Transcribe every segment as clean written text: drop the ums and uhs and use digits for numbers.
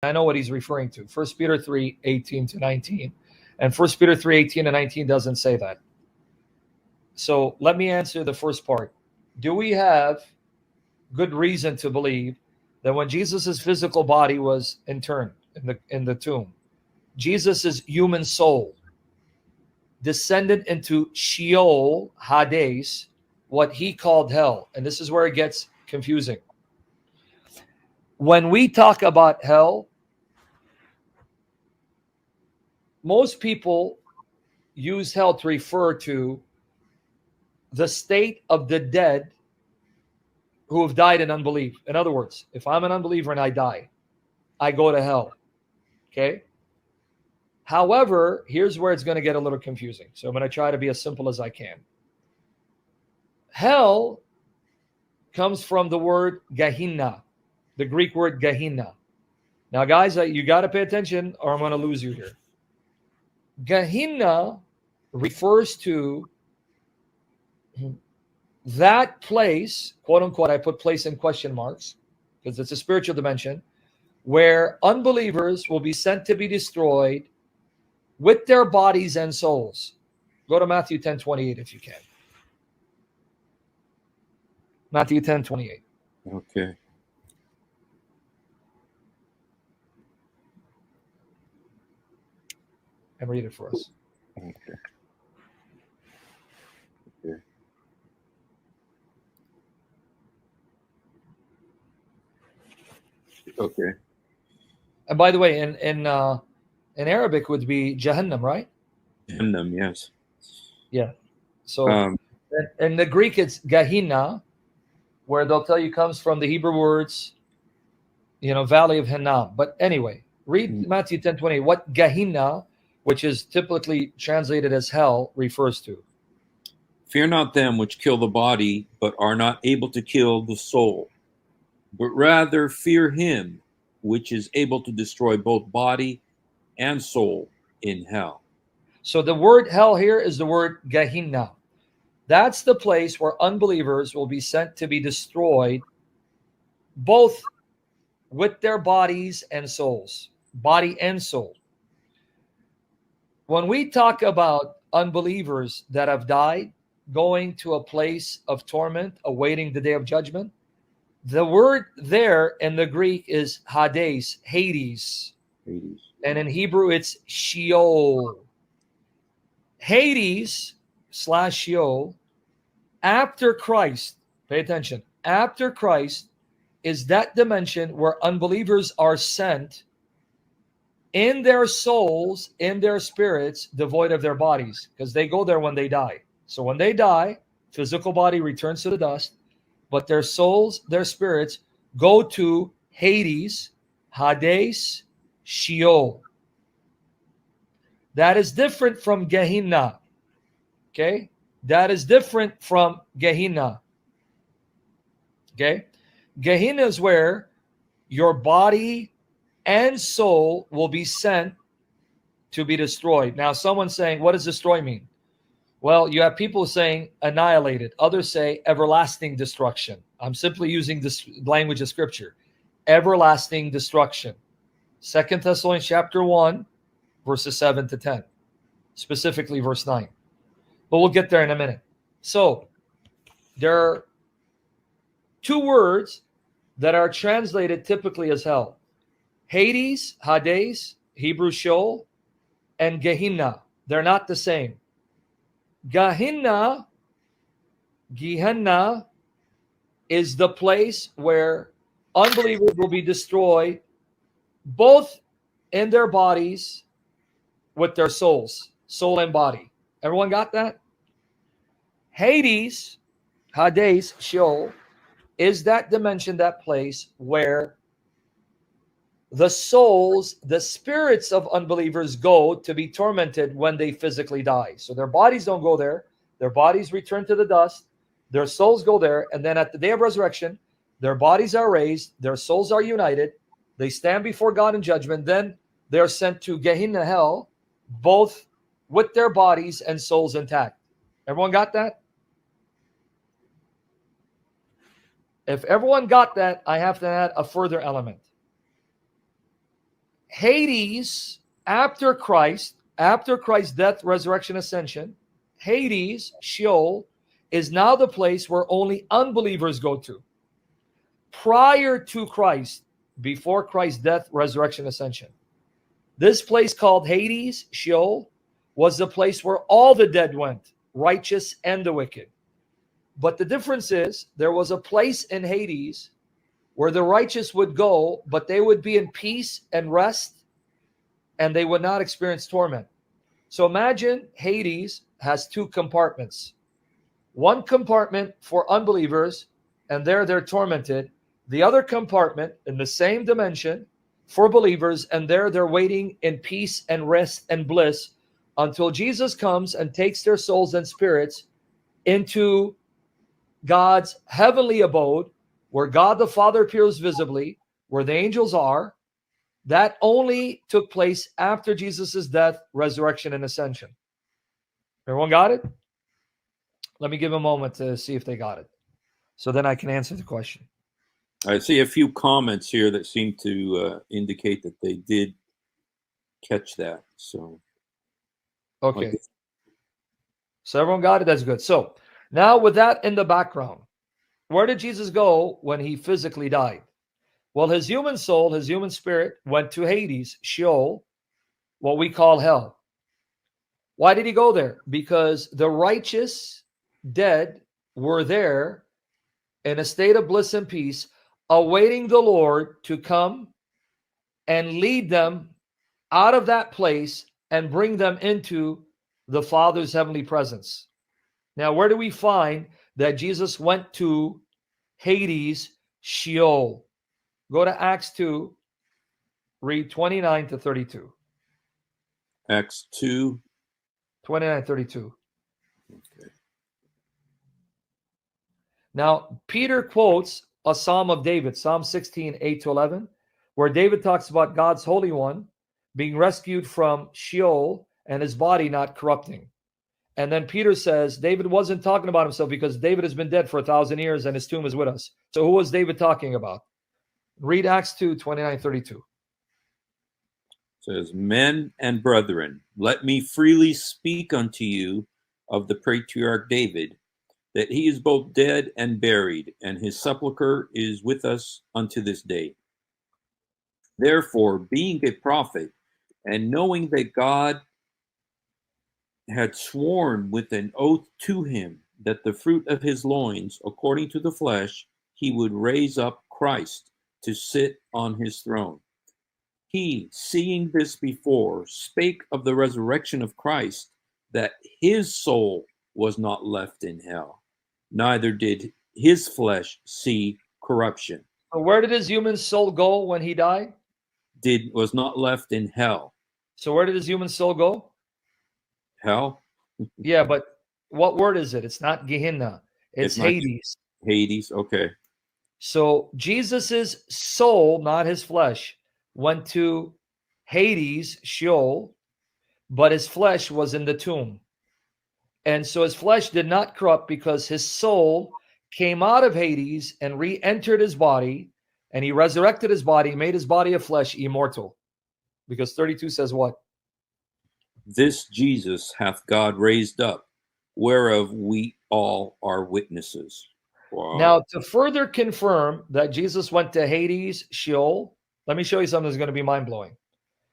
I know what he's referring to. 1 Peter 3:18-19. And 1 Peter 3:18-19 doesn't say that. So let me answer the first part. Do we have good reason to believe that when Jesus' physical body was interned in the tomb, Jesus' human soul descended into Sheol, Hades, what he called hell? And this is where it gets confusing. When we talk about hell, most people use hell to refer to the state of the dead who have died in unbelief. In other words, if I'm an unbeliever and I die, I go to hell. Okay? However, here's where it's going to get a little confusing. So I'm going to try to be as simple as I can. Hell comes from the word Gehenna, the Greek word Gehenna. Now, guys, you got to pay attention or I'm going to lose you here. Gehenna refers to that place, quote unquote, I put place in question marks because it's a spiritual dimension, where unbelievers will be sent to be destroyed with their bodies and souls. Go to Matthew 10:28 if you can. Matthew 10:28. Okay. And read it for us. Okay. Okay. Okay. And by the way, in Arabic would be Jahannam, right? Jahannam, yes. Yeah. So in the Greek it's Gehenna, where they'll tell you comes from the Hebrew words, Valley of Hinnom. But anyway, read Matthew 10:20. What Gehenna, which is typically translated as hell, refers to. Fear not them which kill the body, but are not able to kill the soul, but rather fear him which is able to destroy both body and soul in hell. So the word hell here is the word Gehenna. That's the place where unbelievers will be sent to be destroyed, both with their bodies and souls, body and soul. When we talk about unbelievers that have died, going to a place of torment, awaiting the day of judgment, the word there in the Greek is Hades, Hades. And in Hebrew, it's Sheol. Hades / Sheol, after Christ, pay attention, after Christ is that dimension where unbelievers are sent in their souls, in their spirits, devoid of their bodies, because they go there when they die. So when they die, physical body returns to the dust, but their souls, their spirits, go to Hades, Hades, Sheol. That is different from Gehenna. Okay? That is different from Gehenna. Okay? Gehenna is where your body and soul will be sent to be destroyed. Now, someone's saying, what does destroy mean? Well, you have people saying annihilated. Others say everlasting destruction. I'm simply using this language of scripture. Everlasting destruction. 2 Thessalonians chapter 1, verses 7 to 10. Specifically verse 9. But we'll get there in a minute. So, there are two words that are translated typically as hell. Hades, Hades, Hebrew Sheol, and Gehenna. They're not the same. Gehenna is the place where unbelievers will be destroyed, both in their bodies with their souls, soul and body. Everyone got that? Hades, Sheol, is that dimension, that place where the souls, the spirits of unbelievers go to be tormented when they physically die. So their bodies don't go there. Their bodies return to the dust. Their souls go there. And then at the day of resurrection, their bodies are raised. Their souls are united. They stand before God in judgment. Then they're sent to Gehenna, hell, both with their bodies and souls intact. Everyone got that? If everyone got that, I have to add a further element. Hades, after Christ's death, resurrection, ascension, Hades, Sheol, is now the place where only unbelievers go to. Prior to Christ, before Christ's death, resurrection, ascension, this place called Hades, Sheol, was the place where all the dead went, righteous and the wicked. But the difference is there was a place in Hades where the righteous would go, but they would be in peace and rest, and they would not experience torment. So imagine Hades has two compartments. One compartment for unbelievers, and there they're tormented. The other compartment in the same dimension for believers, and there they're waiting in peace and rest and bliss until Jesus comes and takes their souls and spirits into God's heavenly abode, where God the Father appears visibly, where the angels are. That only took place after Jesus' death, resurrection, and ascension. Everyone got it? Let me give a moment to see if they got it, so then I can answer the question. I see a few comments here that seem to indicate that they did catch that. So, Okay. like, So everyone got it? That's good. So now with that in the background, where did Jesus go when he physically died? Well, his human soul, his human spirit went to Hades, Sheol, what we call hell. Why did he go there? Because the righteous dead were there in a state of bliss and peace, awaiting the Lord to come and lead them out of that place and bring them into the Father's heavenly presence. Now, where do we find that Jesus went to Hades, Sheol? Go to Acts 2, read 29 to 32. Acts 2. 29 32. Okay. Now, Peter quotes a Psalm of David, Psalm 16, 8 to 11, where David talks about God's Holy One being rescued from Sheol and his body not corrupting. And then Peter says David wasn't talking about himself because David has been dead for 1,000 years and his tomb is with us. So who was David talking about? Read Acts 2, 29, 32. Says, men and brethren, let me freely speak unto you of the patriarch David, that he is both dead and buried, and his sepulchre is with us unto this day. Therefore, being a prophet, and knowing that God had sworn with an oath to him that the fruit of his loins, according to the flesh, he would raise up Christ to sit on his throne. He, seeing this before, spake of the resurrection of Christ, that his soul was not left in hell, neither did his flesh see corruption. So where did his human soul go when he died? Was not left in hell. So where did his human soul go? Hell? Yeah, but what word is it? It's not Gehenna. It's not Hades. Hades, okay. So Jesus's soul, not his flesh, went to Hades, Sheol, but his flesh was in the tomb. And so his flesh did not corrupt because his soul came out of Hades and re-entered his body, and he resurrected his body, made his body of flesh immortal. Because 32 says what? This Jesus hath God raised up, whereof we all are witnesses. Wow. Now, to further confirm that Jesus went to Hades, Sheol, let me show you something that's going to be mind-blowing.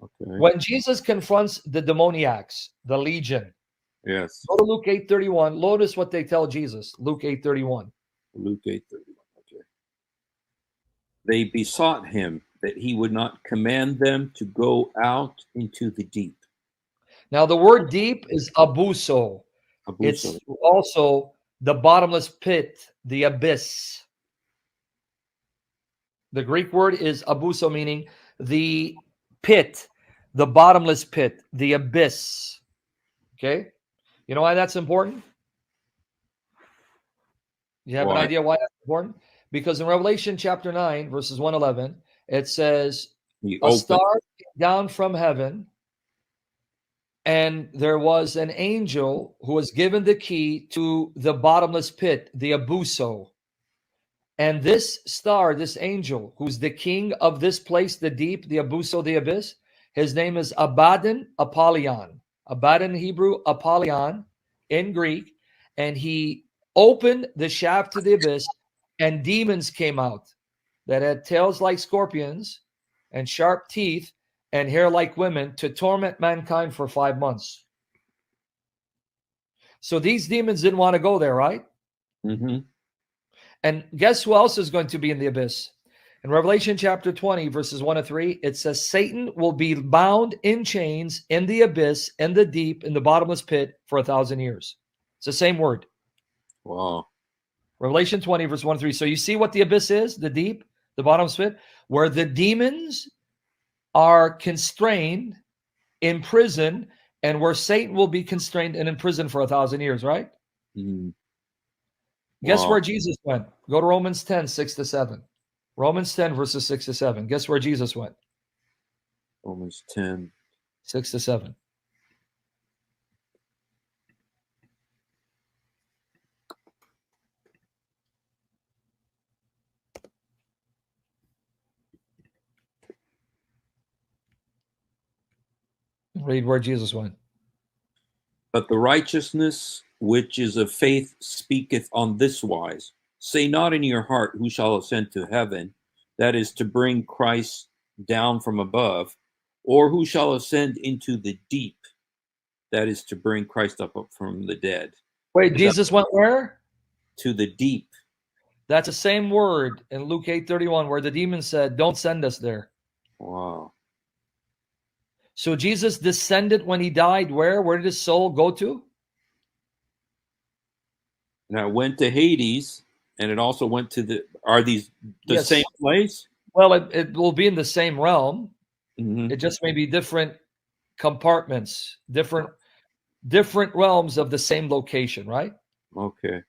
Okay. When Jesus confronts the demoniacs, the legion, yes. Go to Luke 8:31. Notice what they tell Jesus. Luke 8:31. Luke 8:31. Okay. They besought him that he would not command them to go out into the deep. Now, the word deep is abuso. It's also the bottomless pit, the abyss. The Greek word is abuso, meaning the pit, the bottomless pit, the abyss. Okay? You know why that's important? You have an idea why that's important? Because in Revelation chapter 9, verses 1-11, it says, a star came down from heaven, and there was an angel who was given the key to the bottomless pit, the abuso. And this star, this angel, who's the king of this place, the deep, the abuso, the abyss, His name is Abaddon Apollyon. Abaddon in Hebrew, Apollyon in Greek. And he opened the shaft to the abyss, and demons came out that had tails like scorpions and sharp teeth and hair like women to torment mankind for 5 months. So these demons didn't want to go there, right? Mm-hmm. And guess who else is going to be in the abyss? In Revelation chapter 20, verses 1 to 3, it says Satan will be bound in chains in the abyss, in the deep, in the bottomless pit for 1,000 years. It's the same word. Wow. Revelation 20, verse 1 to 3. So you see what the abyss is, the deep, the bottomless pit, where the demons are constrained, in prison, and where Satan will be constrained and in prison for 1,000 years, right? Mm. Guess Wow. where Jesus went? Go to Romans 10, 6 to 7. Romans 10, verses 6 to 7. Guess where Jesus went? Romans 10. 6 to 7. Read where Jesus went. But the righteousness which is of faith speaketh on this wise. Say not in your heart, who shall ascend to heaven, that is to bring Christ down from above, or who shall ascend into the deep, that is to bring Christ up from the dead. Wait, Is that Jesus went where? to the deep? That's the same word in Luke 8:31, where the demon said, don't send us there. Wow. So Jesus descended when he died where? Where did his soul go to? And I went to Hades, and it also went to the, are these the Yes. same place? Well, it will be in the same realm. Mm-hmm. It just may be different compartments, different realms of the same location, right? Okay.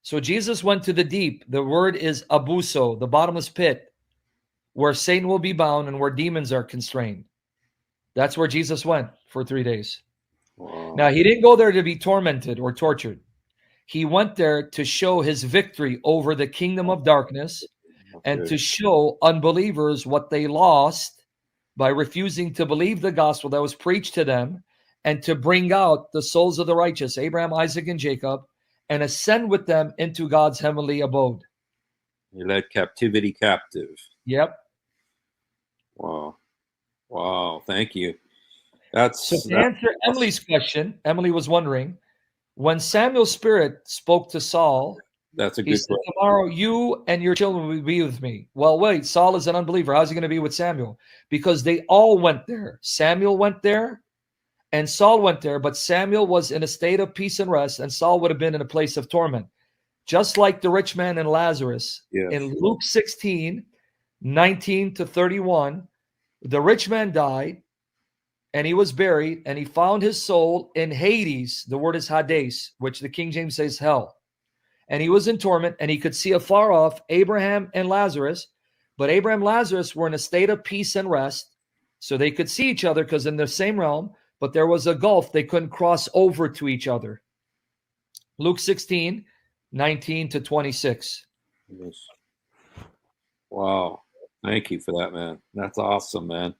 So Jesus went to the deep. The word is abuso, the bottomless pit, where Satan will be bound and where demons are constrained. That's where Jesus went for 3 days. Wow. Now, he didn't go there to be tormented or tortured. He went there to show his victory over the kingdom of darkness and Okay. to show unbelievers what they lost by refusing to believe the gospel that was preached to them, and to bring out the souls of the righteous, Abraham, Isaac, and Jacob, and ascend with them into God's heavenly abode. He led captivity captive. Yep. Wow. Wow. Thank you. So to That's answer awesome. Emily's question, Emily was wondering, when Samuel's spirit spoke to Saul, That's a he good said, question. tomorrow you and your children will be with me. Well, wait, Saul is an unbeliever. How's he going to be with Samuel? Because they all went there. Samuel went there and Saul went there, but Samuel was in a state of peace and rest, and Saul would have been in a place of torment. Just like the rich man and Lazarus. Yes. In Luke 16, 19 to 31, the rich man died and he was buried, and he found his soul in Hades. The word is Hades, which the King James says hell. And he was in torment, and he could see afar off Abraham and Lazarus, but Abraham and Lazarus were in a state of peace and rest, so they could see each other because in the same realm, but there was a gulf. They couldn't cross over to each other. Luke 16, 19 to 26. Yes. Wow. Thank you for that, man. That's awesome, man.